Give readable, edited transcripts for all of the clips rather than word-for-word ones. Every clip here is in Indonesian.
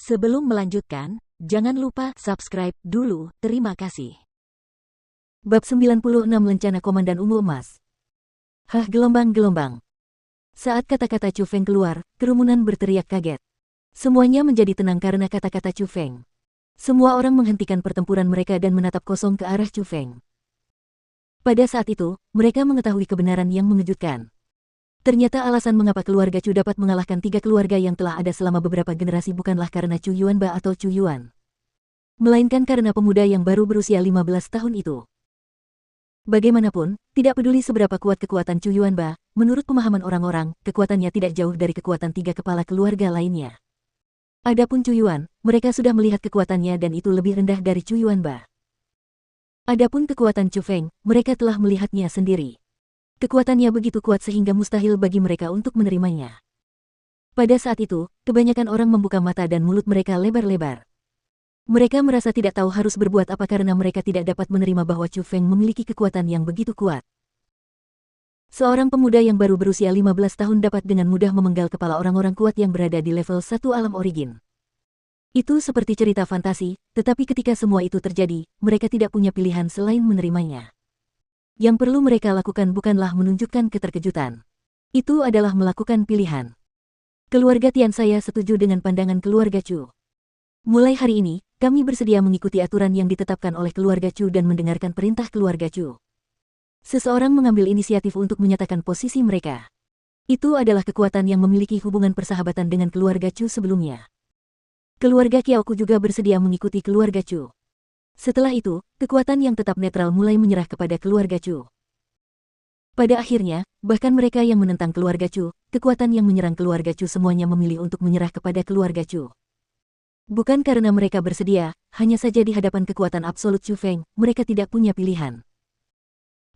Sebelum melanjutkan, jangan lupa subscribe dulu, terima kasih. Bab 96 Lencana Komandan Ungu Emas. Hah, gelombang-gelombang. Saat kata-kata Chu Feng keluar, kerumunan berteriak kaget. Semuanya menjadi tenang karena kata-kata Chu Feng. Semua orang menghentikan pertempuran mereka dan menatap kosong ke arah Chu Feng. Pada saat itu, mereka mengetahui kebenaran yang mengejutkan. Ternyata alasan mengapa keluarga Chu dapat mengalahkan 3 keluarga yang telah ada selama beberapa generasi bukanlah karena Chu Yuanba atau Chu Yuan, melainkan karena pemuda yang baru berusia 15 tahun itu. Bagaimanapun, tidak peduli seberapa kuat kekuatan Chu Yuanba, menurut pemahaman orang-orang, kekuatannya tidak jauh dari kekuatan 3 kepala keluarga lainnya. Adapun Chu Yuan, mereka sudah melihat kekuatannya dan itu lebih rendah dari Chu Yuanba. Adapun kekuatan Chu Feng, mereka telah melihatnya sendiri. Kekuatannya begitu kuat sehingga mustahil bagi mereka untuk menerimanya. Pada saat itu, kebanyakan orang membuka mata dan mulut mereka lebar-lebar. Mereka merasa tidak tahu harus berbuat apa karena mereka tidak dapat menerima bahwa Chu Feng memiliki kekuatan yang begitu kuat. Seorang pemuda yang baru berusia 15 tahun dapat dengan mudah memenggal kepala orang-orang kuat yang berada di level 1 alam origin. Itu seperti cerita fantasi, tetapi ketika semua itu terjadi, mereka tidak punya pilihan selain menerimanya. Yang perlu mereka lakukan bukanlah menunjukkan keterkejutan. Itu adalah melakukan pilihan. Keluarga Tian, saya setuju dengan pandangan keluarga Chu. Mulai hari ini, kami bersedia mengikuti aturan yang ditetapkan oleh keluarga Chu dan mendengarkan perintah keluarga Chu. Seseorang mengambil inisiatif untuk menyatakan posisi mereka. Itu adalah kekuatan yang memiliki hubungan persahabatan dengan keluarga Chu sebelumnya. Keluarga Kiaoku juga bersedia mengikuti keluarga Chu. Setelah itu, kekuatan yang tetap netral mulai menyerah kepada keluarga Chu. Pada akhirnya, bahkan mereka yang menentang keluarga Chu, kekuatan yang menyerang keluarga Chu semuanya memilih untuk menyerah kepada keluarga Chu. Bukan karena mereka bersedia, hanya saja di hadapan kekuatan absolut Chu Feng, mereka tidak punya pilihan.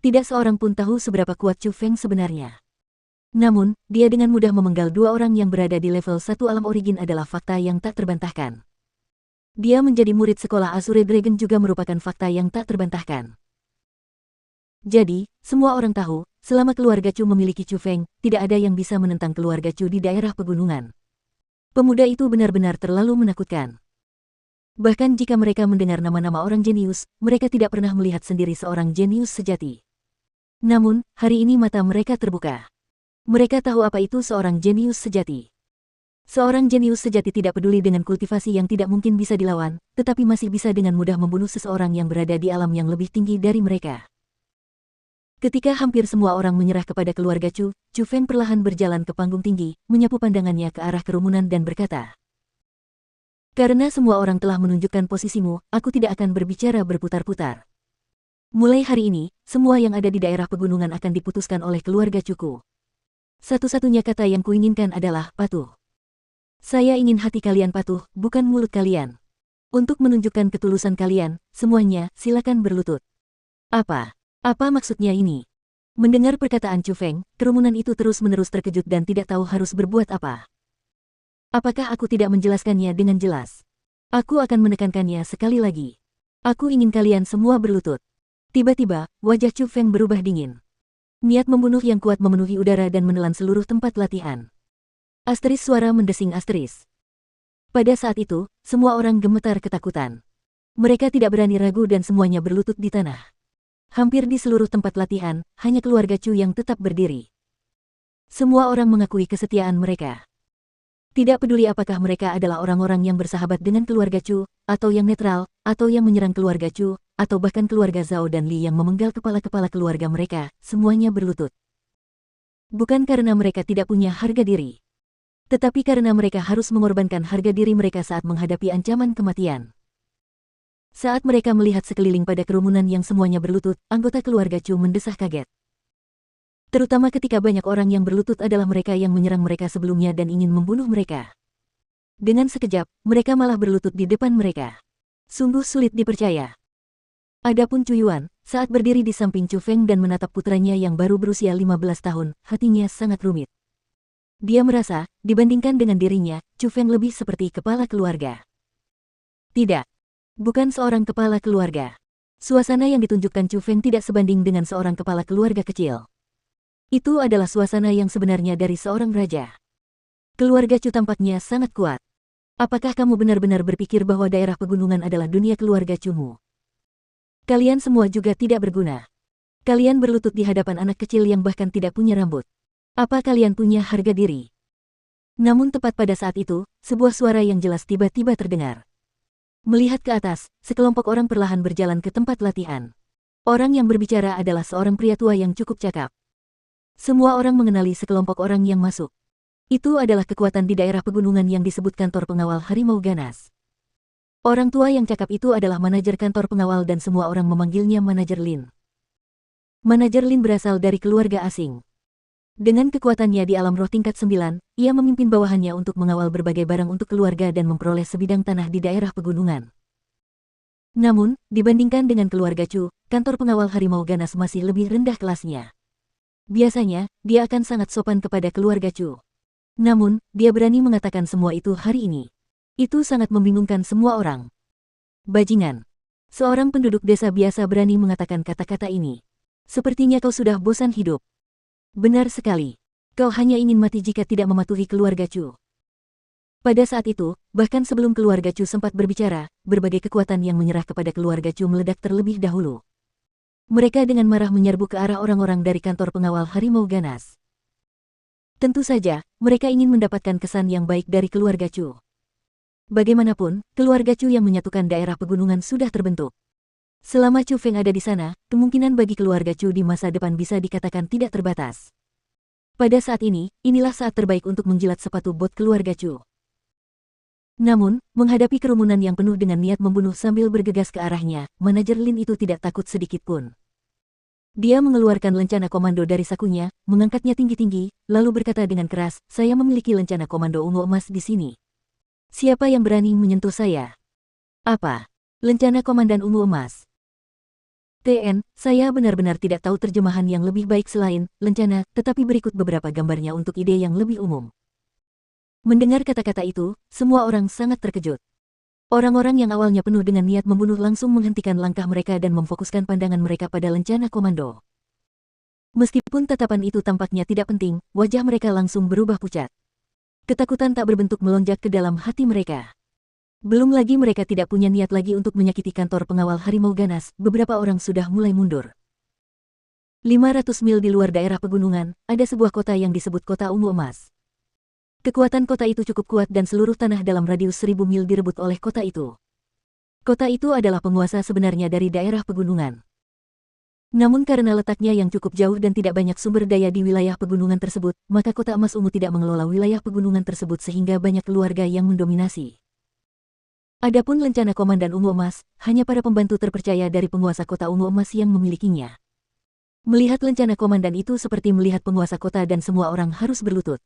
Tidak seorang pun tahu seberapa kuat Chu Feng sebenarnya. Namun, dia dengan mudah memenggal 2 orang yang berada di level 1 alam origin adalah fakta yang tak terbantahkan. Dia menjadi murid sekolah Azure Dragon juga merupakan fakta yang tak terbantahkan. Jadi, semua orang tahu, selama keluarga Chu memiliki Chu Feng, tidak ada yang bisa menentang keluarga Chu di daerah pegunungan. Pemuda itu benar-benar terlalu menakutkan. Bahkan jika mereka mendengar nama-nama orang jenius, mereka tidak pernah melihat sendiri seorang jenius sejati. Namun, hari ini mata mereka terbuka. Mereka tahu apa itu seorang jenius sejati. Seorang jenius sejati tidak peduli dengan kultivasi yang tidak mungkin bisa dilawan, tetapi masih bisa dengan mudah membunuh seseorang yang berada di alam yang lebih tinggi dari mereka. Ketika hampir semua orang menyerah kepada keluarga Chu, Chu Feng perlahan berjalan ke panggung tinggi, menyapu pandangannya ke arah kerumunan dan berkata, "Karena semua orang telah menunjukkan posisimu, aku tidak akan berbicara berputar-putar. Mulai hari ini, semua yang ada di daerah pegunungan akan diputuskan oleh keluarga Chuku. Satu-satunya kata yang kuinginkan adalah patuh. Saya ingin hati kalian patuh, bukan mulut kalian. Untuk menunjukkan ketulusan kalian, semuanya, silakan berlutut." Apa? Apa maksudnya ini? Mendengar perkataan Chu Feng, kerumunan itu terus-menerus terkejut dan tidak tahu harus berbuat apa. Apakah aku tidak menjelaskannya dengan jelas? Aku akan menekankannya sekali lagi. Aku ingin kalian semua berlutut. Tiba-tiba, wajah Chu Feng berubah dingin. Niat membunuh yang kuat memenuhi udara dan menelan seluruh tempat latihan. Asteris, suara mendesing asteris. Pada saat itu, semua orang gemetar ketakutan. Mereka tidak berani ragu dan semuanya berlutut di tanah. Hampir di seluruh tempat latihan, hanya keluarga Chu yang tetap berdiri. Semua orang mengakui kesetiaan mereka. Tidak peduli apakah mereka adalah orang-orang yang bersahabat dengan keluarga Chu, atau yang netral, atau yang menyerang keluarga Chu, atau bahkan keluarga Zhao dan Li yang memenggal kepala-kepala keluarga mereka, semuanya berlutut. Bukan karena mereka tidak punya harga diri, tetapi karena mereka harus mengorbankan harga diri mereka saat menghadapi ancaman kematian. Saat mereka melihat sekeliling pada kerumunan yang semuanya berlutut, anggota keluarga Chu mendesah kaget. Terutama ketika banyak orang yang berlutut adalah mereka yang menyerang mereka sebelumnya dan ingin membunuh mereka. Dengan sekejap, mereka malah berlutut di depan mereka. Sungguh sulit dipercaya. Adapun Chu Yuan, saat berdiri di samping Chu Feng dan menatap putranya yang baru berusia 15 tahun, hatinya sangat rumit. Dia merasa, dibandingkan dengan dirinya, Chu Feng lebih seperti kepala keluarga. Tidak. Bukan seorang kepala keluarga. Suasana yang ditunjukkan Chu Feng tidak sebanding dengan seorang kepala keluarga kecil. Itu adalah suasana yang sebenarnya dari seorang raja. Keluarga Chu tampaknya sangat kuat. Apakah kamu benar-benar berpikir bahwa daerah pegunungan adalah dunia keluarga Chumu? Kalian semua juga tidak berguna. Kalian berlutut di hadapan anak kecil yang bahkan tidak punya rambut. Apa kalian punya harga diri? Namun tepat pada saat itu, sebuah suara yang jelas tiba-tiba terdengar. Melihat ke atas, sekelompok orang perlahan berjalan ke tempat latihan. Orang yang berbicara adalah seorang pria tua yang cukup cakap. Semua orang mengenali sekelompok orang yang masuk. Itu adalah kekuatan di daerah pegunungan yang disebut kantor pengawal harimau ganas. Orang tua yang cakap itu adalah manajer kantor pengawal dan semua orang memanggilnya Manajer Lin. Manajer Lin berasal dari keluarga asing. Dengan kekuatannya di alam roh tingkat 9, ia memimpin bawahannya untuk mengawal berbagai barang untuk keluarga dan memperoleh sebidang tanah di daerah pegunungan. Namun, dibandingkan dengan keluarga Chu, kantor pengawal harimau ganas masih lebih rendah kelasnya. Biasanya, dia akan sangat sopan kepada keluarga Chu. Namun, dia berani mengatakan semua itu hari ini. Itu sangat membingungkan semua orang. Bajingan. Seorang penduduk desa biasa berani mengatakan kata-kata ini. Sepertinya kau sudah bosan hidup. Benar sekali. Kau hanya ingin mati jika tidak mematuhi keluarga Chu. Pada saat itu, bahkan sebelum keluarga Chu sempat berbicara, berbagai kekuatan yang menyerah kepada keluarga Chu meledak terlebih dahulu. Mereka dengan marah menyerbu ke arah orang-orang dari kantor pengawal harimau ganas. Tentu saja, mereka ingin mendapatkan kesan yang baik dari keluarga Chu. Bagaimanapun, keluarga Chu yang menyatukan daerah pegunungan sudah terbentuk. Selama Chu Feng ada di sana, kemungkinan bagi keluarga Chu di masa depan bisa dikatakan tidak terbatas. Pada saat ini, inilah saat terbaik untuk menjilat sepatu bot keluarga Chu. Namun, menghadapi kerumunan yang penuh dengan niat membunuh sambil bergegas ke arahnya, Manajer Lin itu tidak takut sedikit pun. Dia mengeluarkan lencana komando dari sakunya, mengangkatnya tinggi-tinggi, lalu berkata dengan keras, "Saya memiliki lencana komando ungu emas di sini. Siapa yang berani menyentuh saya?" "Apa? Lencana komandan ungu emas?" "TN, saya benar-benar tidak tahu terjemahan yang lebih baik selain lencana, tetapi berikut beberapa gambarnya untuk ide yang lebih umum." Mendengar kata-kata itu, semua orang sangat terkejut. Orang-orang yang awalnya penuh dengan niat membunuh langsung menghentikan langkah mereka dan memfokuskan pandangan mereka pada lencana komando. Meskipun tatapan itu tampaknya tidak penting, wajah mereka langsung berubah pucat. Ketakutan tak berbentuk melonjak ke dalam hati mereka. Belum lagi mereka tidak punya niat lagi untuk menyakiti kantor pengawal harimau ganas, beberapa orang sudah mulai mundur. 500 mil di luar daerah pegunungan, ada sebuah kota yang disebut Kota Ungu Emas. Kekuatan kota itu cukup kuat dan seluruh tanah dalam radius 1000 mil direbut oleh kota itu. Kota itu adalah penguasa sebenarnya dari daerah pegunungan. Namun karena letaknya yang cukup jauh dan tidak banyak sumber daya di wilayah pegunungan tersebut, maka kota emas ungu tidak mengelola wilayah pegunungan tersebut sehingga banyak keluarga yang mendominasi. Adapun lencana komandan ungu emas, hanya para pembantu terpercaya dari penguasa kota ungu emas yang memilikinya. Melihat lencana komandan itu seperti melihat penguasa kota dan semua orang harus berlutut.